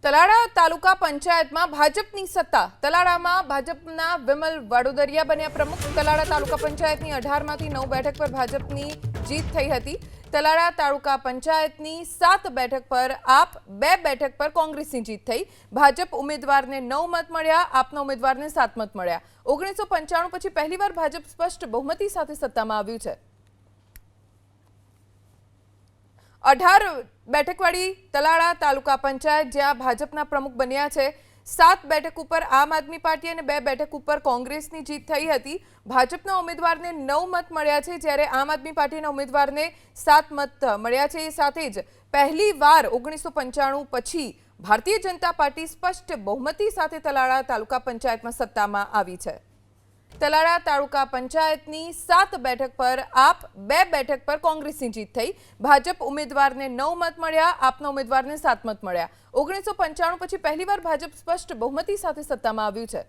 તલાળા તાલુકા પંચાયતમાં ભાજપની સત્તા। તલાળામાં ભાજપના વિમલ વાડોદરિયા બન્યા પ્રમુખ। તલાળા તાલુકા પંચાયતની 18માંથી 9 બેઠક પર ભાજપની જીત થઈ હતી। તલાળા તાલુકા પંચાયતની 7 બેઠક પર આપ, 2 બેઠક પર કોંગ્રેસની જીત થઈ। ભાજપ ઉમેદવારને 9 મત મળ્યા, આપના ઉમેદવારને 7 મત મળ્યા। 1995 પછી પહેલીવાર ભાજપ સ્પષ્ટ બહુમતી સાથે સત્તામાં આવ્યું છે। 18 બેઠકવાળી તલાળા તાલુકા પંચાયત જ્યાં ભાજપના પ્રમુખ બન્યા છે। 7 બેઠક ઉપર આમ આદમી પાર્ટી અને 2 બેઠક ઉપર કોંગ્રેસની જીત થઈ હતી। ભાજપના ઉમેદવારને 9 મત મળ્યા છે, જ્યારે આમ આદમી પાર્ટીના ઉમેદવારને 7 મત મળ્યા છે। એ સાથે જ પહેલીવાર 1995 પછી ભારતીય જનતા પાર્ટી સ્પષ્ટ બહુમતી સાથે તલાળા તાલુકા પંચાયતમાં સત્તામાં આવી છે। તલાળા તાલુકા પંચાયતની 7 બેઠક પર આપ, 2 બેઠક પર કોંગ્રેસની જીત થઈ। ભાજપ ઉમેદવારને 9 મત મળ્યા, આપના ઉમેદવારને 7 મત મળ્યા। 1995 પછી પહેલીવાર ભાજપ સ્પષ્ટ બહુમતી સાથે સત્તામાં આવ્યું છે।